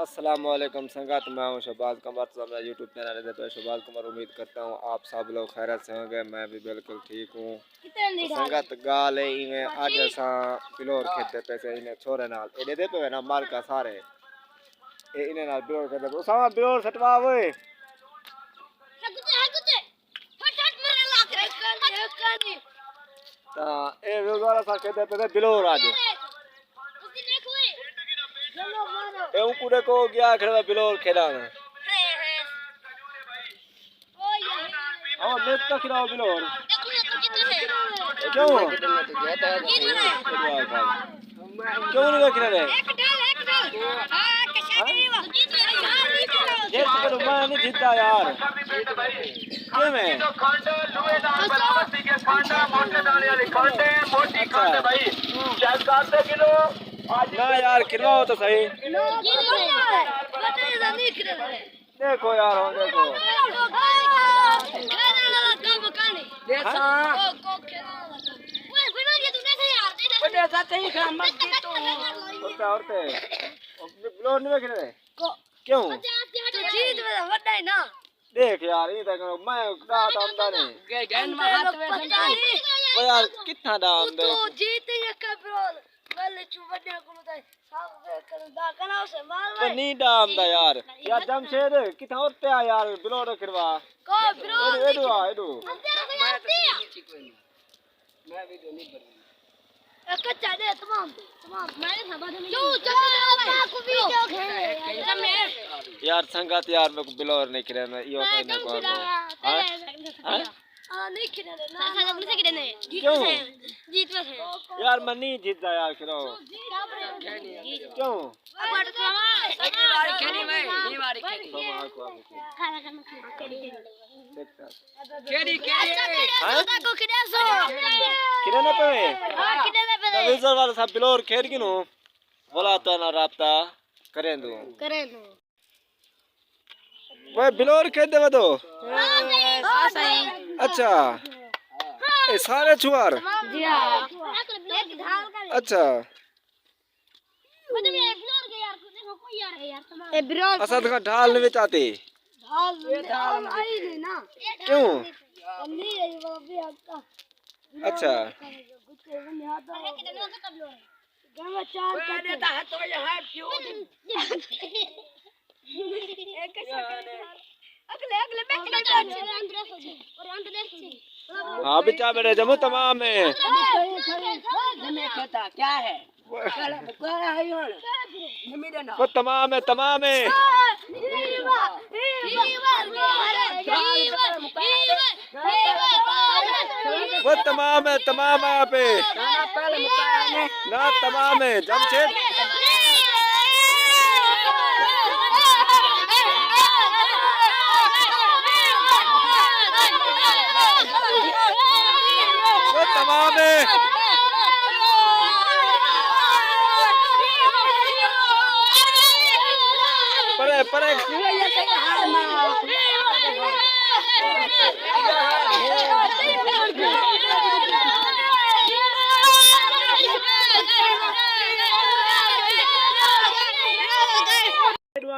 अस्सलामुअलैकुम संगत, मैं हूँ शहबाज कमर। तो मेरा यूट्यूब चैनल है तो शहबाज कमर। उम्मीद करता हूँ आप सब लोग खैरियत से होंगे। मैं भी बिल्कुल ठीक हूँ। तो संगत गाल है इन्हें आज असा बिलोर खेते पैसे इन्हें छोरे नाल एडे दे पे ना मार का सारे ए इन्हें नाल बिलोर खेते तो सामा बिलोर सटवा वे ता ए रोजाना सा खेते पैसे बिलोर आज ए उकुड़े को गया खड़ा बिलोर खेला ना और मैच का खिलाओ बिलोर क्यों क्यों नहीं खेल रहे ये तो मैं नहीं जीता यार क्यों मैं ना यार खिलाओ तो सही देखो यार हो देखो क्यों देख यार ये तक मैं दांत आंदा नहीं वो यार कितना दाम दे तो जीत ये कब्रोल वाले चुवड़े को बताए साहब कर दा कना से मार तो नहीं दाम दा यार जमशेद कितना होते आ यार बिलोर करवा को बिलोर एडू मैं वीडियो नहीं बना कच्चा दे तमाम मैंने समझ में क्यों चक्कर को वीडियो खेल यार संगत यार मेरे को बिलोर नहीं खेलना यो तो नहीं को हां नहीं खेलना ना साला मुझसे खेलने क्यों जीत में है यार मैं नहीं जीतता यार खिलो क्यों अगली बार खेली मैं नहीं बारी खेली खेली हां को खेले सो खेलना पे हां खेलने पे विजर वाला सब बिलोर खेल किनो बोला तो ना राब्ता करें दो वो बिलोर खेल देवा दो सही अच्छा ये सारे छुआर जी हां एक ढाल का अच्छा मतलब ये बिलोर के यार देखो कोई यार है यार ए बिलोर असद का ढाल में चाहते ढाल आई नहीं ना क्यों नहीं है वो भी आपका अच्छा गंगा चार देता है तो यहां क्यों अगले हाँ बिचा बेटे जमो तमाम है मैं कहता क्या है क्या है वो तमाम है वो तमाम है यहाँ पे ना तमाम है जमशेद वो तमाम है परे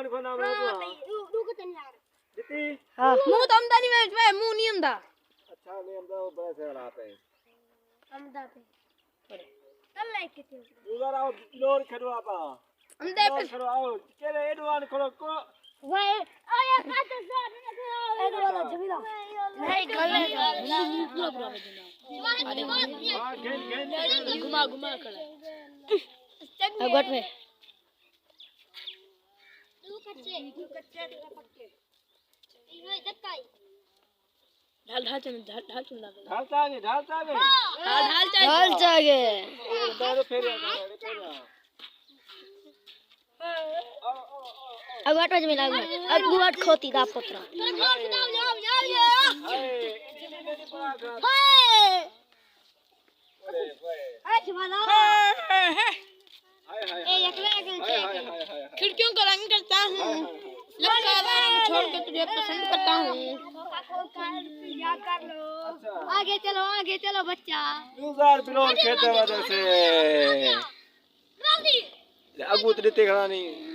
को नाम जीती हां मुंह तो आमदा नहीं मुंह नहीं आमदा अच्छा नहीं आमदा वो बड़ा से रात है आमदा पे चल लाइक के उधर आओ लोर खड़ो आपा आमदा पे खड़ो आओ केरे एडवान खड़ो को वे आया खाते सर एडवान जमीला नहीं गले घुमा खड़ा गोट में तू कच्चे पक्के ये दत्ताई ढाल चागे दारू फेर अब वाट में लागू अब गुवाट खोती दा पत्रा खिड़कियों का रंग करता हूँ लड़का रंग छोड़ के तुझे पसंद करता हूँ आगे चलो बच्चा बिलोर खेते वजह से अगूत देते खड़ा नहीं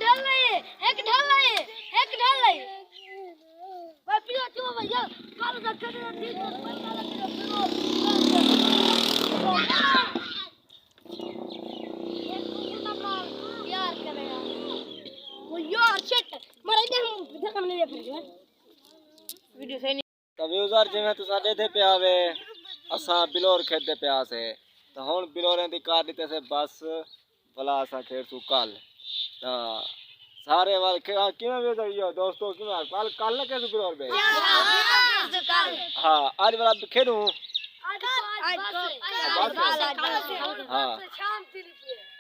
ढल रही है, एक ढल रही है, एक ढल रही है। भाई पिलो क्यों भैया? काल का चले ठीक है, पिलो। यार करेगा। वो यार शिट, मरे दे देखम नहीं दे फिर वीडियो सही तो व्यूअर जिवें तुसां देखे पे आवे असां बिलोर खेदे पे आसे तो हुण बिलोरें दी कार दिते से बस भला असां खेड़सू कल तो सारे वाल किवें वे यो दोस्तों किवें कल कल ना कैसे बिलोर बे हाँ आज वाला खेलूं हाँ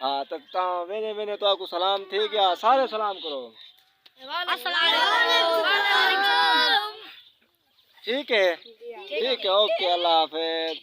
हाँ तो ता वेने वेने तो आपको सलाम थी गया सारे सलाम करो ठीक है ओके अल्लाह हाफिज।